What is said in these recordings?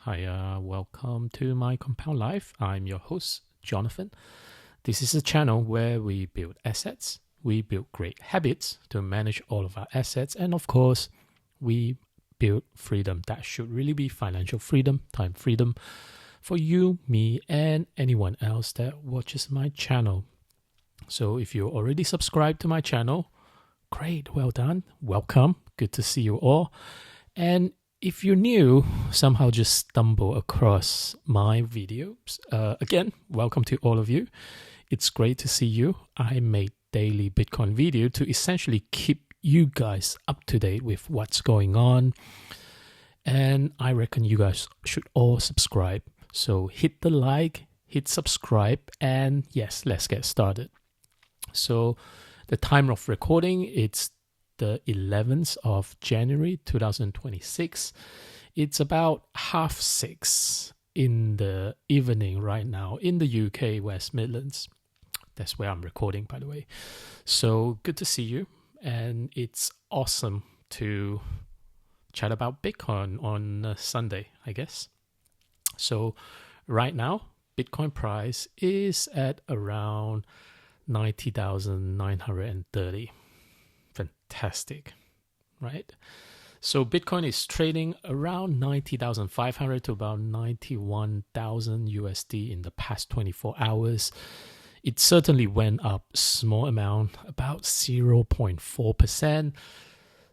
Hi, welcome to my Compound Life. I'm your host, Jonathan. This is a channel where we build assets, we build great habits to manage all of our assets, and of course, we build freedom. That should really be financial freedom, time freedom for you, me, and anyone else that watches my channel. So if you already subscribed to my channel, great, well done, welcome, good to see you all. And if you're new, somehow just stumble across my videos, again, welcome to all of you. It's great to see you. I make daily Bitcoin video to essentially keep you guys up to date with what's going on. And I reckon you guys should all subscribe. So hit the like, hit subscribe, and yes, let's get started. So the time of recording, it's the 11th of January 2026. It's about 6:30 in the evening right now in the UK, West Midlands. That's where I'm recording, by the way. So good to see you. And it's awesome to chat about Bitcoin on Sunday, I guess. So right now, Bitcoin price is at around 90,930. Fantastic, right? So Bitcoin is trading around 90,500 to about 91,000 USD in the past 24 hours. It certainly went up small amount, about 0.4%,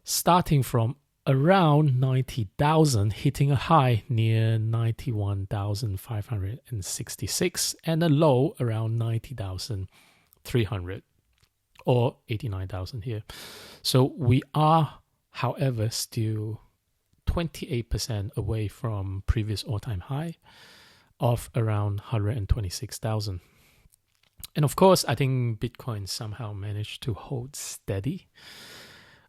starting from around 90,000, hitting a high near 91,566 and a low around 90,300. Or 89,000 here. So we are, however, still 28% away from previous all-time high of around 126,000. And of course, I think Bitcoin somehow managed to hold steady.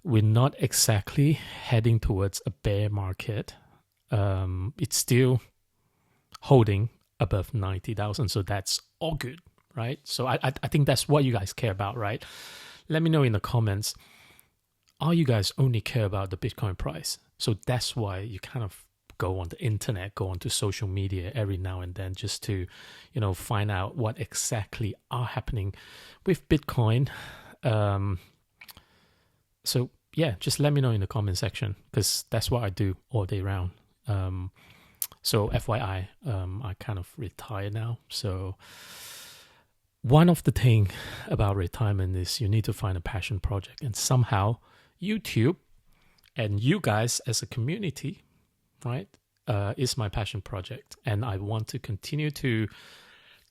We're not exactly heading towards a bear market. It's still holding above 90,000, so that's all good. Right? So I think that's what you guys care about, right? Let me know in the comments. Are you guys only care about the Bitcoin price? So that's why you kind of go on the internet, go onto social media every now and then just to, find out what exactly are happening with Bitcoin. So yeah, just let me know in the comment section because that's what I do all day round. So FYI, I kind of retired now. So one of the things about retirement is you need to find a passion project, and somehow YouTube and you guys as a community, right, is my passion project, and I want to continue to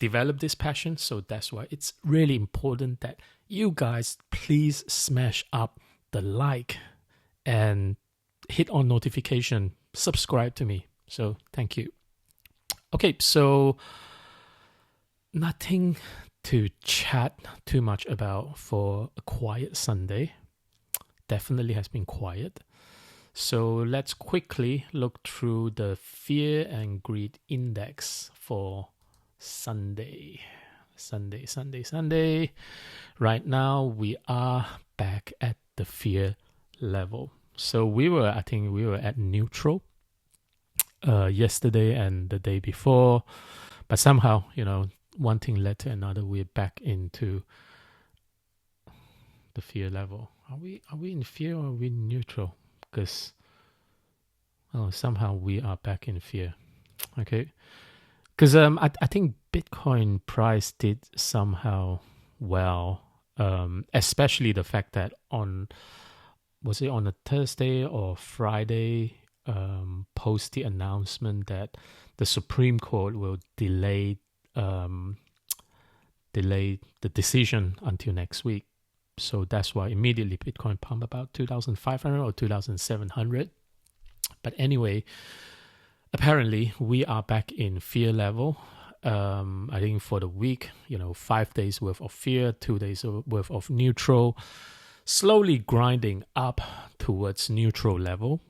develop this passion. So that's why it's really important that you guys please smash up the like and hit on notification, subscribe to me. So thank you. Okay, so nothing to chat too much about for a quiet Sunday. Definitely has been quiet. So let's quickly look through the fear and greed index for Sunday. Right now we are back at the fear level. So I think we were at neutral yesterday and the day before, but somehow, one thing led to another. We're back into the fear level. Are we in fear or are we neutral? Because somehow we are back in fear. Okay, because I think Bitcoin price did somehow well, especially the fact that was it on a Thursday or Friday, post the announcement that the Supreme Court will delay the decision until next week. So that's why immediately Bitcoin pumped about 2,500 or 2,700. But anyway, apparently we are back in fear level. I think for the week, 5 days worth of fear, 2 days worth of neutral, slowly grinding up towards neutral level,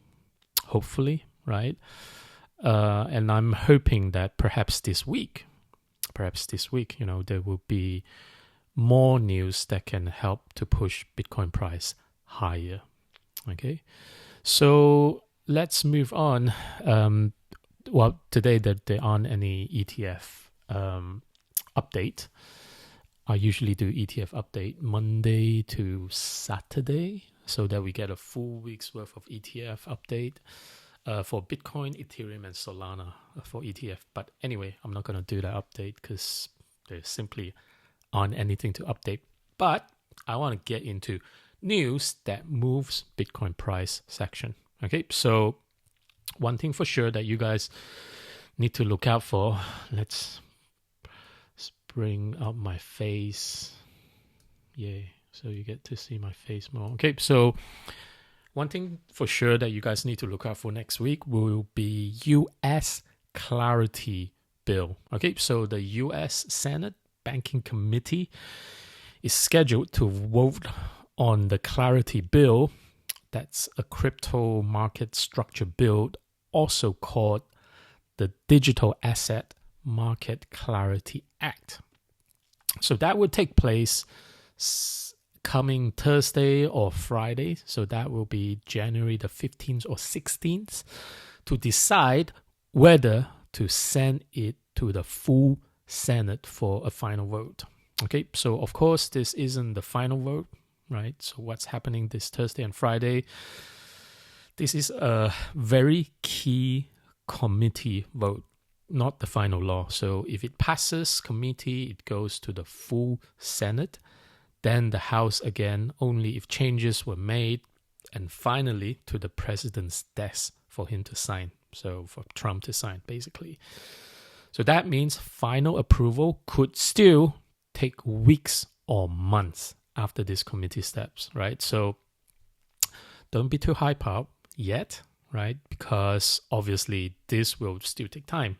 hopefully, right? And I'm hoping that perhaps this week, there will be more news that can help to push Bitcoin price higher. Okay, so let's move on. well, today there aren't any ETF update. I usually do ETF update Monday to Saturday, so that we get a full week's worth of ETF update for Bitcoin, Ethereum, and Solana for ETF. But anyway, I'm not going to do that update because there simply aren't anything to update. But I want to get into news that moves Bitcoin price section. Okay, so one thing for sure that you guys need to look out for. Let's bring up my face. Yay. So you get to see my face more. Okay, so one thing for sure that you guys need to look out for next week will be US Clarity Bill. Okay, so the US Senate Banking Committee is scheduled to vote on the Clarity Bill. That's a crypto market structure bill, also called the Digital Asset Market Clarity Act. So that will take place coming Thursday or Friday. So that will be January the 15th or 16th to decide whether to send it to the full Senate for a final vote. Okay, so of course, this isn't the final vote, right? So what's happening this Thursday and Friday? This is a very key committee vote, not the final law. So if it passes committee, it goes to the full Senate, then the House again, only if changes were made, and finally to the president's desk for him to sign. So for Trump to sign, basically. So that means final approval could still take weeks or months after this committee steps, right? So don't be too hyped up yet, right? Because obviously this will still take time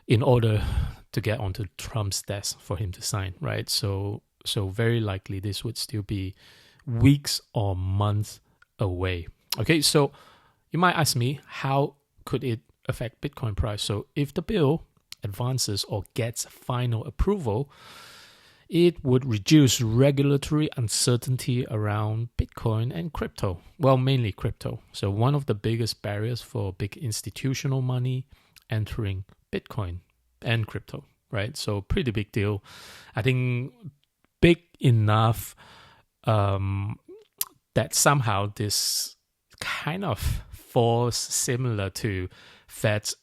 in order to get onto Trump's desk for him to sign, right? So very likely this would still be weeks or months away. Okay, so you might ask me, how could it affect Bitcoin price? So if the bill advances or gets final approval, it would reduce regulatory uncertainty around Bitcoin and crypto. Well, mainly crypto. So one of the biggest barriers for big institutional money entering Bitcoin and crypto, right? So pretty big deal. I think big enough that somehow this kind of falls similar to Fed's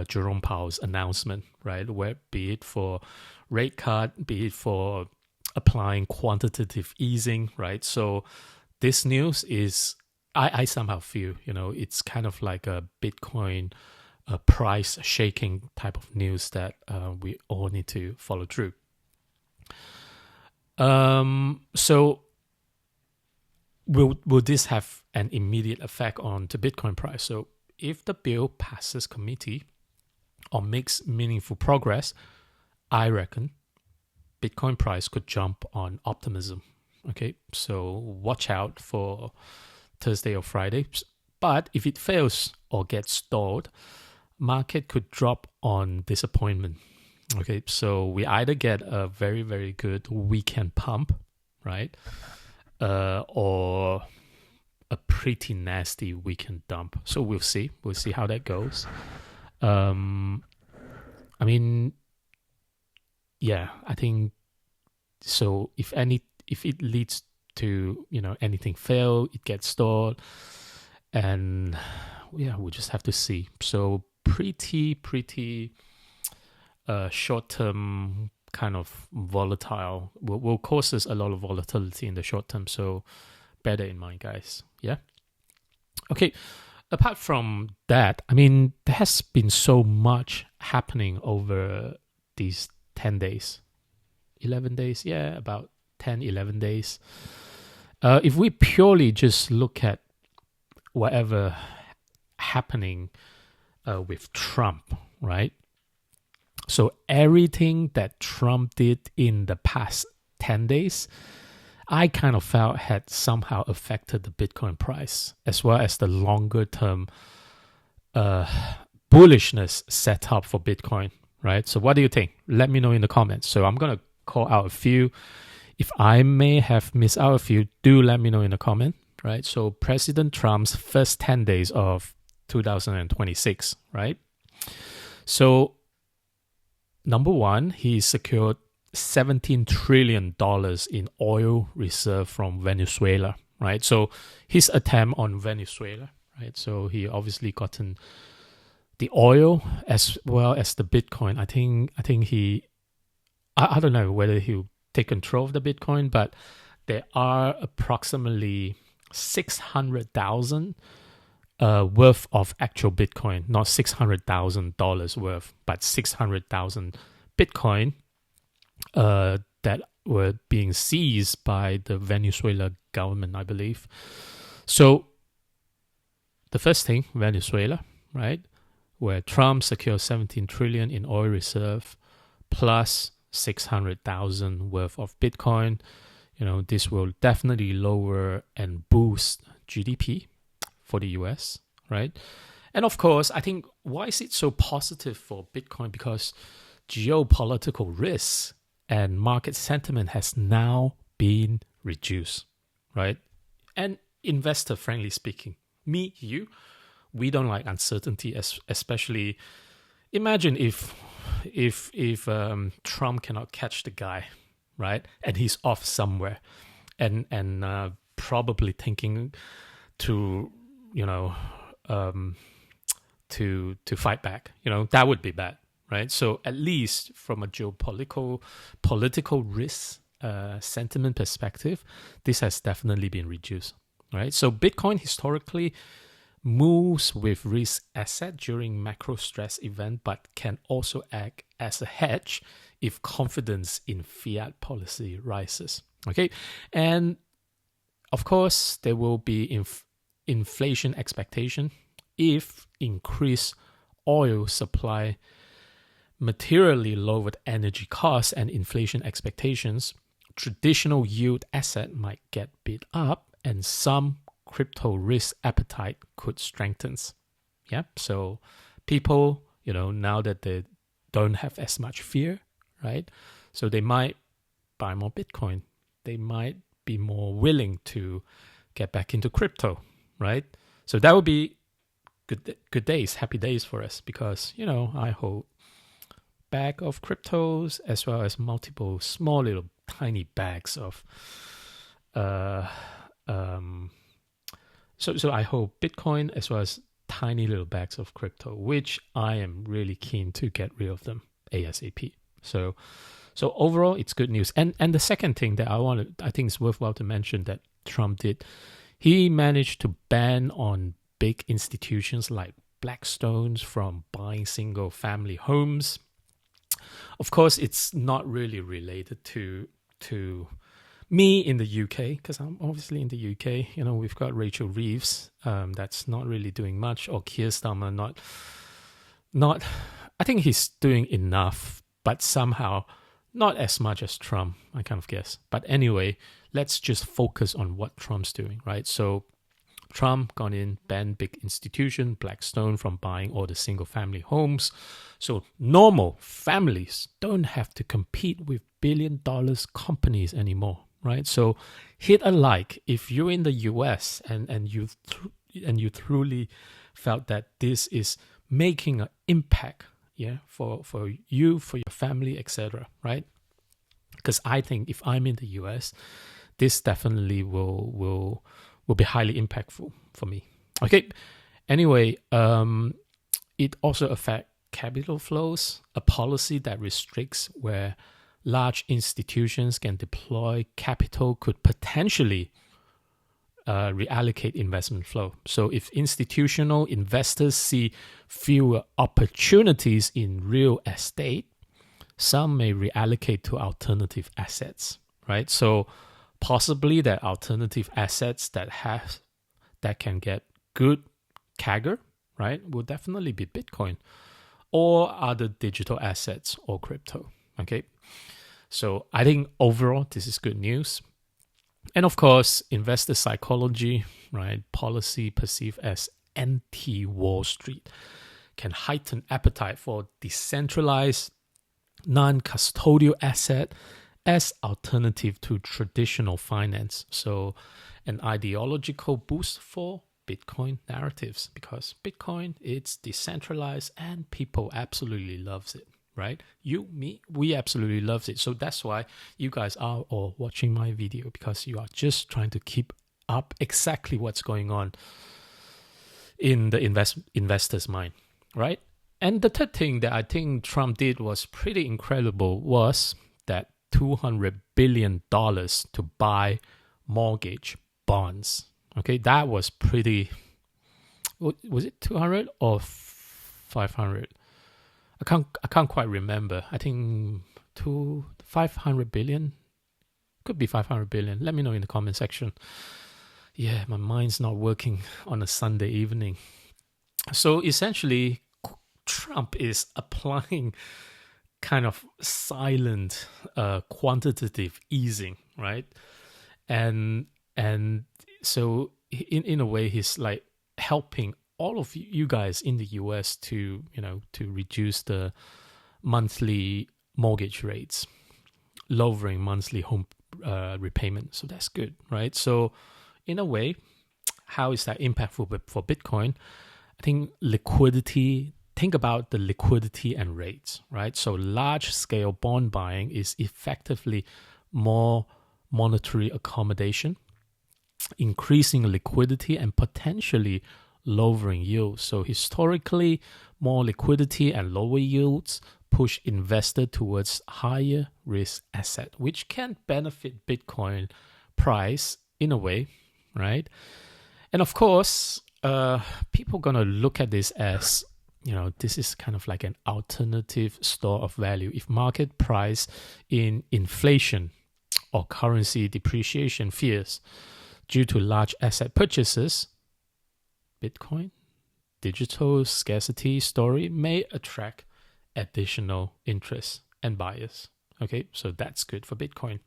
Jerome Powell's announcement, right? Where be it for rate cut, be it for applying quantitative easing, right? So this news is, I somehow feel, it's kind of like a Bitcoin price shaking type of news that we all need to follow through. So will this have an immediate effect on the Bitcoin price? So if the bill passes committee or makes meaningful progress, I reckon Bitcoin price could jump on optimism. Okay, so watch out for Thursday or Friday. But if it fails or gets stalled, market could drop on disappointment. Okay, so we either get a very, very good weekend pump, right? Or a pretty nasty weekend dump. So we'll see. We'll see how that goes. I mean, yeah, I think so. If it leads to anything fail, it gets stalled, and yeah, we'll just have to see. So pretty short term kind of volatile will cause us a lot of volatility in the short term. So bear that in mind, guys. Yeah. Okay. Apart from that, I mean, there has been so much happening over these 10 days, 11 days. Yeah, about 10, 11 days. If we purely just look at whatever happening with Trump, right? So everything that Trump did in the past 10 days, I kind of felt had somehow affected the Bitcoin price, as well as the longer term bullishness set up for Bitcoin, right? So what do you think? Let me know in the comments. So I'm going to call out a few. If I may have missed out a few, do let me know in the comment, right? So President Trump's first 10 days of 2026, right? So, number one, he secured $17 trillion in oil reserve from Venezuela, right? So his attempt on Venezuela, right? So he obviously gotten the oil as well as the Bitcoin. I think I don't know whether he'll take control of the Bitcoin, but there are approximately 600,000 worth of actual Bitcoin, not $600,000 worth, but 600,000 Bitcoin that were being seized by the Venezuela government, I believe. So the first thing, Venezuela, right, where Trump secured 17 trillion in oil reserve plus 600,000 worth of Bitcoin. This will definitely lower and boost GDP for the US, right? And of course, I think why is it so positive for Bitcoin? Because geopolitical risks and market sentiment has now been reduced, right? And investor friendly speaking, me, you, we don't like uncertainty, especially imagine if Trump cannot catch the guy, right? And he's off somewhere and probably thinking to to fight back. That would be bad, right? So at least from a political risk sentiment perspective, this has definitely been reduced, right? So Bitcoin historically moves with risk asset during macro stress event, but can also act as a hedge if confidence in fiat policy rises. Okay, and of course there will be inflation expectation if increased oil supply materially lowered energy costs and inflation expectations. Traditional yield asset might get bid up, and some crypto risk appetite could strengthen. Yeah, so people, now that they don't have as much fear, right? So they might buy more Bitcoin. They might be more willing to get back into crypto, right? So that would be good days, happy days for us, because I hold bag of cryptos as well as multiple small little tiny bags of So I hold Bitcoin as well as tiny little bags of crypto, which I am really keen to get rid of them ASAP. So overall, it's good news. And the second thing that I think is worthwhile to mention that Trump did, he managed to ban on big institutions like Blackstone's from buying single family homes. Of course, it's not really related to me in the UK, because I'm obviously in the UK. We've got Rachel Reeves, that's not really doing much, or Keir Starmer, not. I think he's doing enough, but somehow not as much as Trump, I kind of guess. But anyway, let's just focus on what Trump's doing, right? So Trump gone in, banned big institution, Blackstone, from buying all the single-family homes. So normal families don't have to compete with billion-dollar companies anymore, right? So hit a like if you're in the US and you truly felt that this is making an impact, yeah, for you, for your family, etc., right? Because I think if I'm in the US, this definitely will be highly impactful for me. Okay. Anyway, it also affects capital flows, a policy that restricts where large institutions can deploy capital could potentially reallocate investment flow. So if institutional investors see fewer opportunities in real estate, some may reallocate to alternative assets, right? So possibly that alternative assets that can get good CAGR, right, will definitely be Bitcoin or other digital assets or crypto. Okay, so I think overall this is good news. And of course, investor psychology, right, policy perceived as anti-Wall Street can heighten appetite for decentralized non-custodial asset as alternative to traditional finance. So an ideological boost for Bitcoin narratives, because Bitcoin, it's decentralized and people absolutely loves it, right? You, me, we absolutely loves it. So that's why you guys are all watching my video, because you are just trying to keep up exactly what's going on in the investor's mind, right? And the third thing that I think Trump did was pretty incredible was that $200 billion to buy mortgage bonds. Okay, that was pretty. Was it 200 or 500? I can't quite remember. I think 500 billion. Could be 500 billion. Let me know in the comment section. Yeah, my mind's not working on a Sunday evening. So essentially, Trump is applying kind of silent quantitative easing, right? And so in a way, he's like helping all of you guys in the US to reduce the monthly mortgage rates, lowering monthly home repayment. So that's good, right? So in a way, how is that impactful for Bitcoin? I think liquidity. Think about the liquidity and rates, right? So large-scale bond buying is effectively more monetary accommodation, increasing liquidity and potentially lowering yields. So historically, more liquidity and lower yields push investor towards higher risk asset, which can benefit Bitcoin price in a way, right? And of course, people are going to look at this as, this is kind of like an alternative store of value. If market price in inflation or currency depreciation fears due to large asset purchases, Bitcoin, digital scarcity story may attract additional interest and buyers. Okay, so that's good for Bitcoin.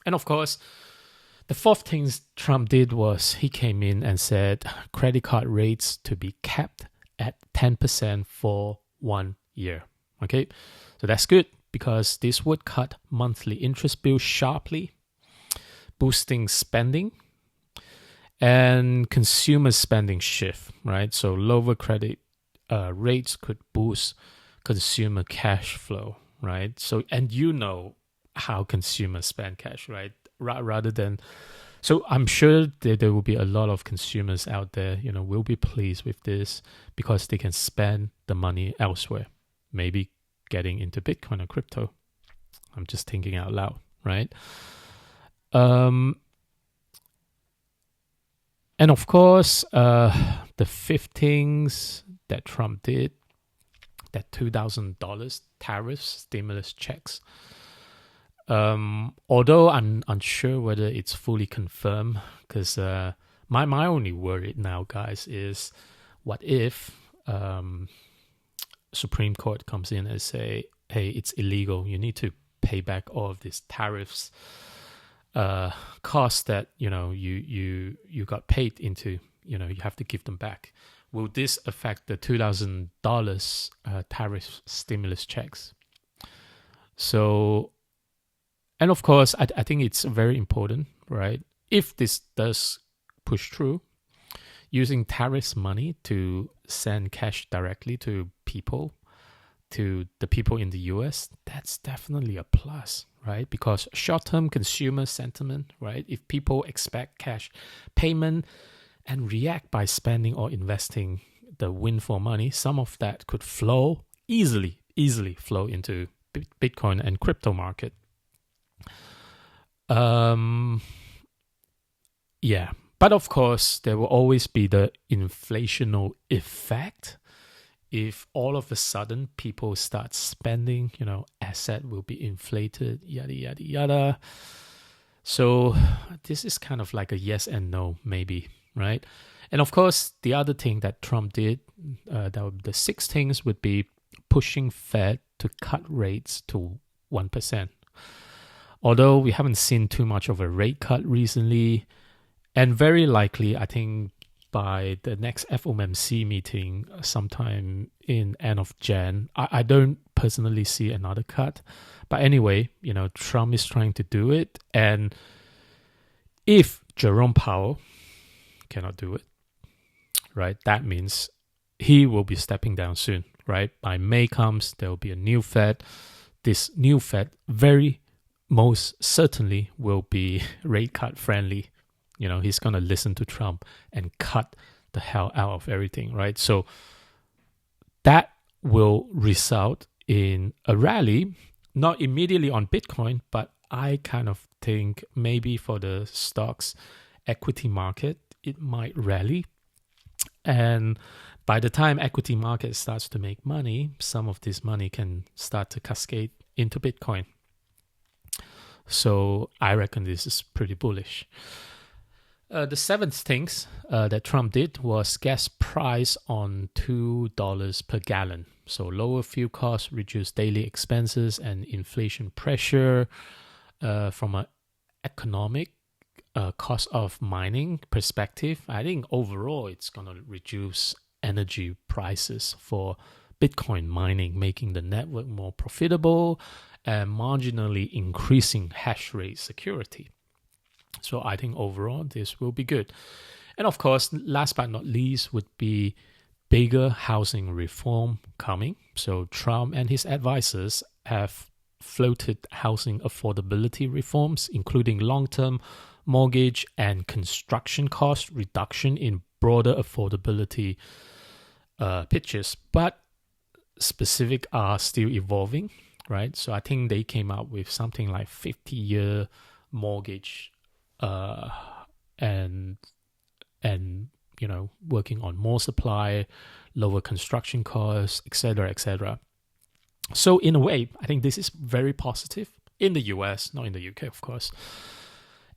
And of course, the fourth thing Trump did was he came in and said credit card rates to be capped at 10% for 1 year. Okay, so that's good because this would cut monthly interest bills sharply, boosting spending and consumer spending shift, right? So lower credit rates could boost consumer cash flow, right? So, and how consumers spend cash, right? Rather than, so I'm sure there will be a lot of consumers out there, will be pleased with this because they can spend the money elsewhere, maybe getting into Bitcoin or crypto. I'm just thinking out loud, right? And of course, the fifth things that Trump did, that $2,000 tariffs, stimulus checks. Although I'm unsure whether it's fully confirmed, because my only worry now, guys, is what if Supreme Court comes in and say, hey, it's illegal. You need to pay back all of these tariffs costs that you got paid into. You have to give them back. Will this affect the $2,000 tariff stimulus checks? So, and of course, I think it's very important, right? If this does push through, using tariffs money to send cash directly to the people in the US, that's definitely a plus, right? Because short-term consumer sentiment, right? If people expect cash payment and react by spending or investing the windfall money, some of that could flow easily flow into Bitcoin and crypto market. Yeah, but of course, there will always be the inflational effect. If all of a sudden people start spending, asset will be inflated, yada, yada, yada. So this is kind of like a yes and no, maybe, right? And of course, the other thing that Trump did, the six things would be pushing Fed to cut rates to 1%. Although we haven't seen too much of a rate cut recently, and very likely, I think, by the next FOMC meeting sometime in end of Jan, I don't personally see another cut. But anyway, Trump is trying to do it. And if Jerome Powell cannot do it, right? That means he will be stepping down soon, right? By May comes, there will be a new Fed. This new Fed very most certainly will be rate cut friendly. He's going to listen to Trump and cut the hell out of everything, right? So that will result in a rally, not immediately on Bitcoin, but I kind of think maybe for the stocks equity market, it might rally. And by the time equity market starts to make money, some of this money can start to cascade into Bitcoin. So I reckon this is pretty bullish. The seventh things that Trump did was gas price on $2 per gallon. So lower fuel costs, reduce daily expenses and inflation pressure. From an economic cost of mining perspective, I think overall it's going to reduce energy prices for Bitcoin mining, making the network more profitable and marginally increasing hash rate security. So I think overall this will be good. And of course, last but not least would be bigger housing reform coming. So Trump and his advisors have floated housing affordability reforms, including long-term mortgage and construction cost reduction in broader affordability pitches. But specific are still evolving, right? So I think they came up with something like 50-year mortgage and working on more supply, lower construction costs, etc., etc. So in a way, I think this is very positive in the US, not in the UK, of course.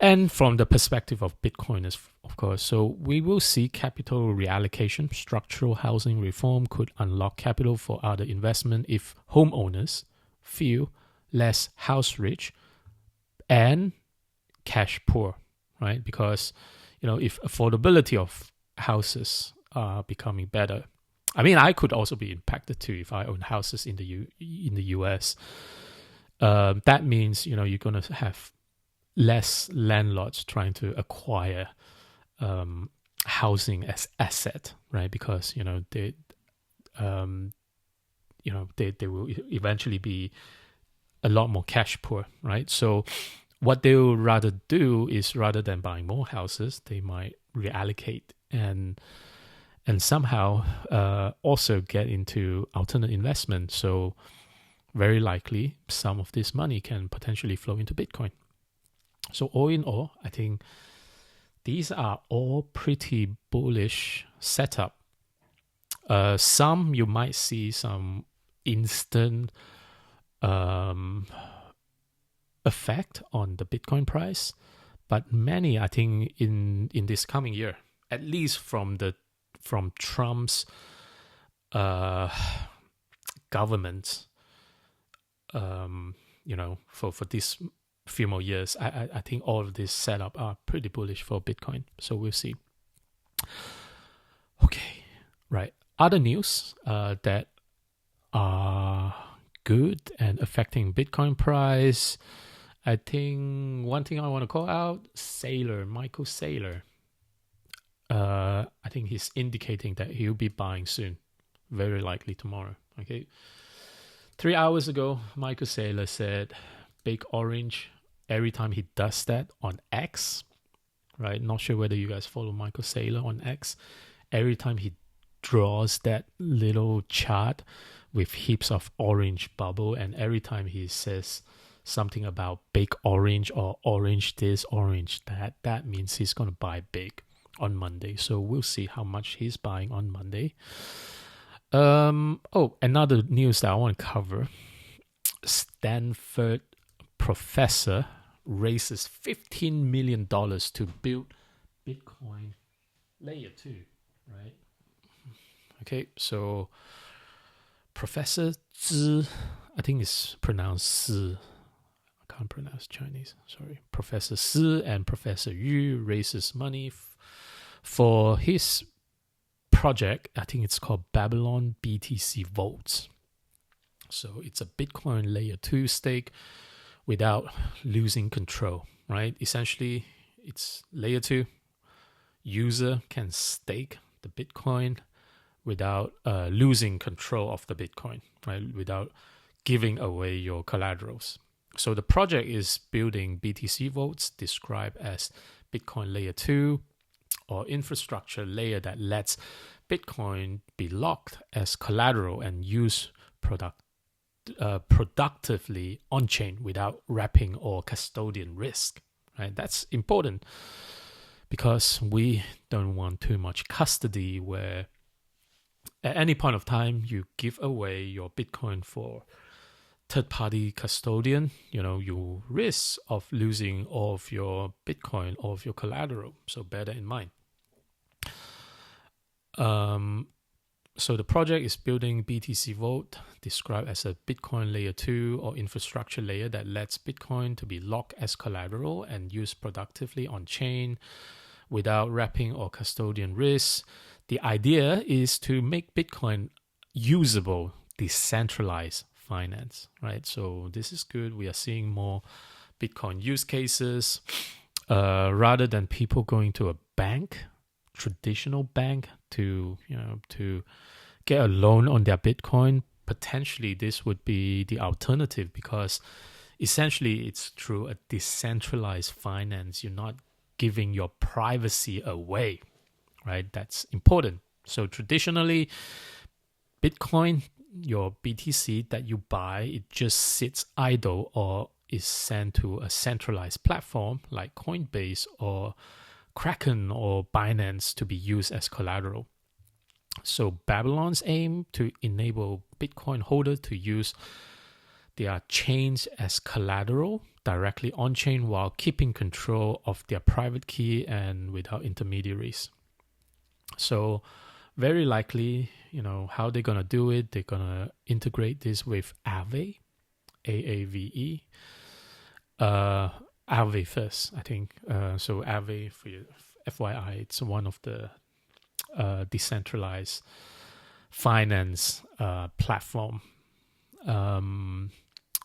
And from the perspective of Bitcoiners, of course. So we will see capital reallocation. Structural housing reform could unlock capital for other investment if homeowners feel less house rich and cash poor, right? Because, if affordability of houses are becoming better, I mean, I could also be impacted too if I own houses in the US. That means, you're going to have less landlords trying to acquire housing as asset, right? Because, they will eventually be a lot more cash poor, right? So what they will rather do is, rather than buying more houses, they might reallocate and somehow also get into alternate investment. So very likely some of this money can potentially flow into Bitcoin. So all in all, I think these are all pretty bullish setup. Some you might see some instant effect on the Bitcoin price, but many, I think, in this coming year, at least from Trump's government, for this few more years, I think all of this setup are pretty bullish for Bitcoin. So we'll see. Okay, right. Other news that are good and affecting Bitcoin price. I think one thing I want to call out, Michael Saylor. I think he's indicating that he'll be buying soon, very likely tomorrow. Okay. 3 hours ago, Michael Saylor said, "Big orange." Every time he does that on X, right? Not sure whether you guys follow Michael Saylor on X. Every time he draws that little chart with heaps of orange bubble, and every time he says something about big orange or orange this, orange that means he's going to buy big on Monday. So we'll see how much he's buying on Monday. Another news that I want to cover. Stanford professor raises $15 million to build Bitcoin layer 2, right? Okay, so Professor Zhi, I think it's pronounced Si. I can't pronounce Chinese, sorry. Professor Si and Professor Yu raises money for his project. I think it's called Babylon BTCVaults. So it's a Bitcoin layer 2 stake without losing control, right? Essentially, it's layer 2. User can stake the Bitcoin without losing control of the Bitcoin, right? Without giving away your collaterals. So the project is building BTCVaults, described as Bitcoin layer 2 or infrastructure layer that lets Bitcoin be locked as collateral and used productively on-chain without wrapping or custodian risk. Right? That's important because we don't want too much custody where at any point of time you give away your Bitcoin for third-party custodian. You risk of losing all of your Bitcoin, all of your collateral. So bear that in mind. So the project is building BTCVault, described as a Bitcoin layer 2 or infrastructure layer that lets Bitcoin to be locked as collateral and used productively on chain without wrapping or custodian risks. The idea is to make Bitcoin usable, decentralized finance, right? So this is good. We are seeing more Bitcoin use cases rather than people going to a bank, traditional bank, to get a loan on their Bitcoin. Potentially this would be the alternative because essentially it's through a decentralized finance. You're not giving your privacy away, right? That's important. So traditionally, Bitcoin, your BTC that you buy, it just sits idle or is sent to a centralized platform like Coinbase or Kraken or Binance to be used as collateral. So Babylon's aim to enable Bitcoin holders to use their chains as collateral directly on-chain while keeping control of their private key and without intermediaries. So very likely, how they're going to do it, they're going to integrate this with Aave, AAVE. Aave first, I think. So Aave, for your FYI, it's one of the decentralized finance platform.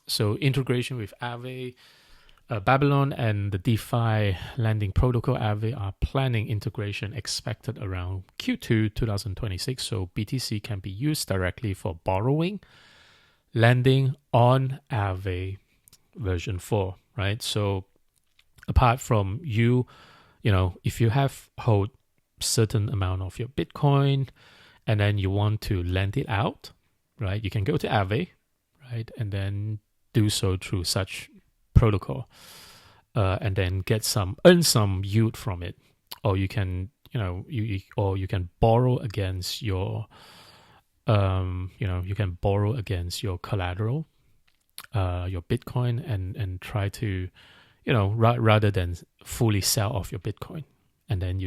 So integration with Aave, Babylon and the DeFi lending protocol Aave are planning integration expected around Q2 2026. So BTC can be used directly for borrowing, lending on Aave version 4, right? So apart from if you hold certain amount of your Bitcoin and then you want to lend it out, right? You can go to Aave, right? And then do so through such protocol, and then earn some yield from it, or you can you can borrow against your you can borrow against your collateral, your Bitcoin, and try to rather than fully sell off your Bitcoin, and then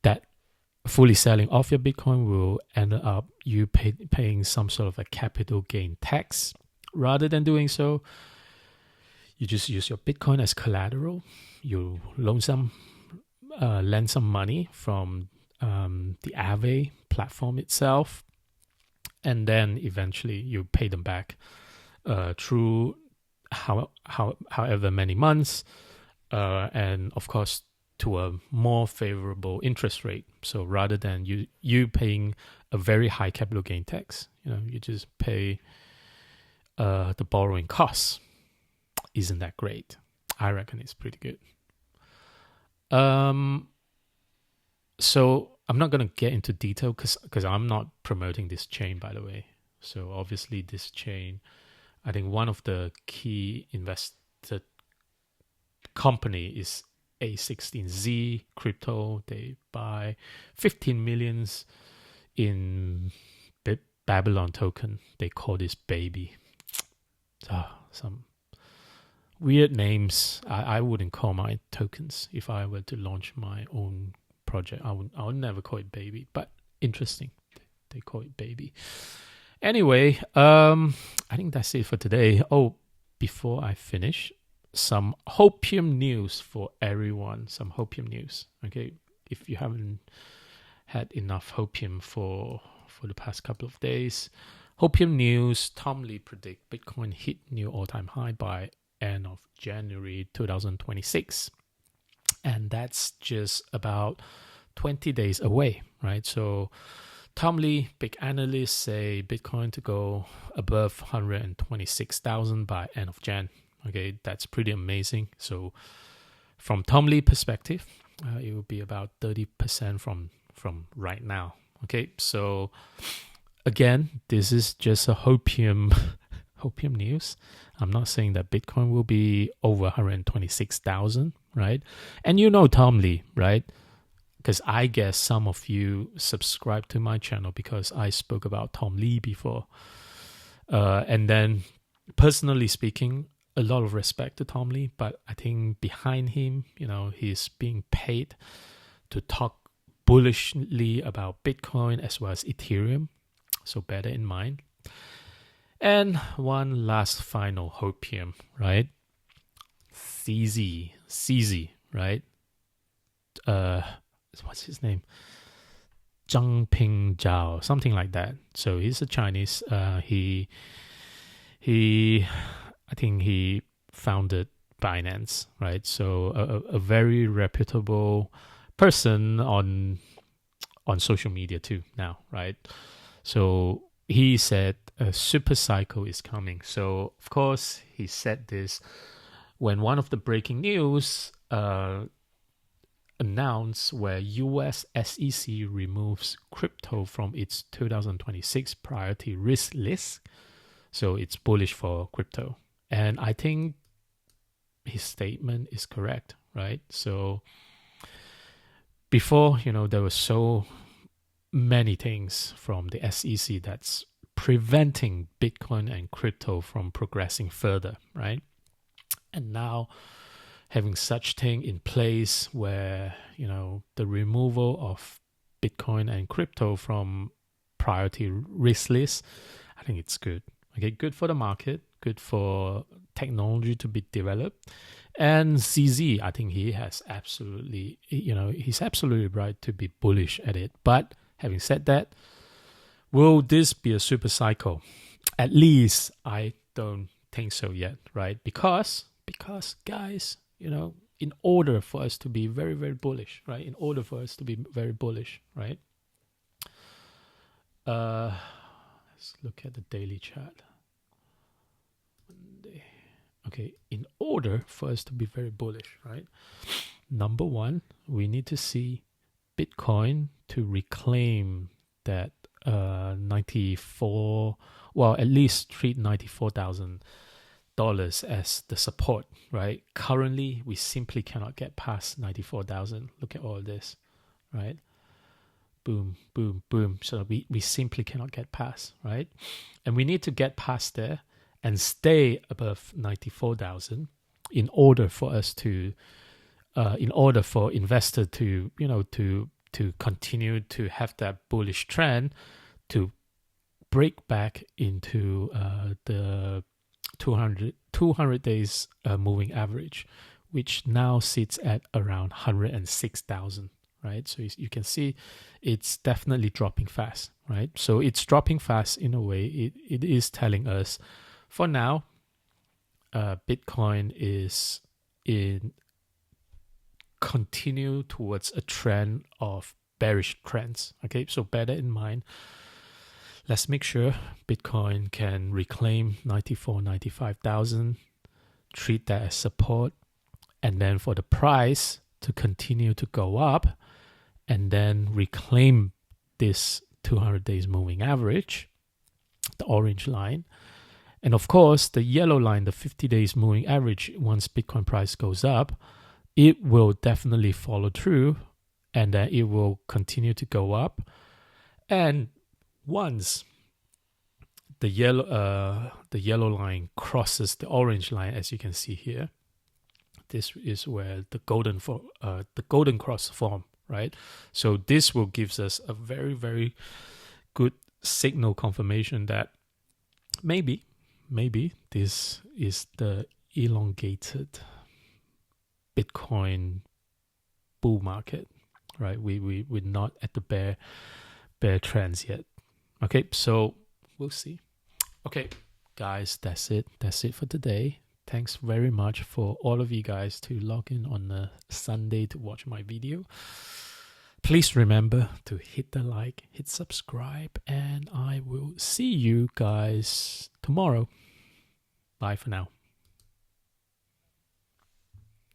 that fully selling off your Bitcoin will end up you paying some sort of a capital gain tax. Rather than doing so, you just use your Bitcoin as collateral. You lend some money from the Aave platform itself, and then eventually you pay them back through however many months, and of course to a more favorable interest rate. So rather than you paying a very high capital gain tax, you just pay the borrowing costs. Isn't that great? I reckon it's pretty good. So I'm not going to get into detail because I'm not promoting this chain, by the way. So obviously this chain, I think one of the key invested company is A16Z Crypto. They buy 15 millions in Babylon token. They call this baby. Some weird names. I wouldn't call my tokens if I were to launch my own project. I would never call it baby, but interesting. They call it baby. Anyway, I think that's it for today. Oh, before I finish, some Hopium news for everyone. Some Hopium news. Okay, if you haven't had enough Hopium for the past couple of days. Hopium news, Tom Lee predict Bitcoin hit new all-time high by end of January 2026. And that's just about 20 days away, right? So Tom Lee, big analysts, say Bitcoin to go above 126,000 by end of Jan. Okay, that's pretty amazing. So from Tom Lee perspective, it will be about 30% from right now. Okay, so again, this is just a hopium news. I'm not saying that Bitcoin will be over 126,000, right? And you know Tom Lee, right? Because I guess some of you subscribe to my channel because I spoke about Tom Lee before. And then, personally speaking, a lot of respect to Tom Lee, but I think behind him, he's being paid to talk bullishly about Bitcoin as well as Ethereum. So bear that in mind. And one last final hopium, right? CZ, right? What's his name? Zhang Ping Zhao, something like that. So he's a Chinese. I think he founded Binance, right? So a very reputable person on social media too now, right? So he said a super cycle is coming. So of course he said this when one of the breaking news announced where US SEC removes crypto from its 2026 priority risk list. So it's bullish for crypto. And I think his statement is correct, right? So before, there were so many things from the SEC that's preventing Bitcoin and crypto from progressing further, right? And now having such thing in place where, the removal of Bitcoin and crypto from priority risk list, I think it's good. Okay, good for the market, good for technology to be developed. And CZ, I think he has absolutely, he's absolutely right to be bullish at it. But having said that, will this be a super cycle? At least I don't think so yet, right? Because guys, in order for us to be very, very bullish, right? Let's look at the daily chart. Monday. Okay, in order for us to be very bullish, right? Number one, we need to see Bitcoin to reclaim that 94, well, at least treat $94,000 as the support, right? Currently, we simply cannot get past 94,000. Look at all this, right? Boom, boom, boom. So we simply cannot get past, right? And we need to get past there and stay above 94,000 in order for us to, in order for investor to, to continue to have that bullish trend, to break back into the 200 days moving average, which now sits at around 106,000, right? So you can see it's definitely dropping fast, right? So it's dropping fast in a way. It is telling us, for now, Bitcoin is in continue towards a trend of bearish trends. Okay, so bear that in mind. Let's make sure Bitcoin can reclaim 95,000, treat that as support, and then for the price to continue to go up and then reclaim this 200 days moving average, the orange line. And of course, the yellow line, the 50 days moving average, once Bitcoin price goes up, it will definitely follow through and then it will continue to go up. And once the yellow line crosses the orange line, as you can see here, this is where the golden cross form, right? So this will gives us a very, very good signal confirmation that maybe this is the elongated Bitcoin bull market, right? We're not at the bear trends yet. Okay, so we'll see. Okay, guys, that's it for today. Thanks very much for all of you guys to log in on a Sunday to watch my video. Please remember to hit the like, hit subscribe, and I will see you guys tomorrow. Bye for now.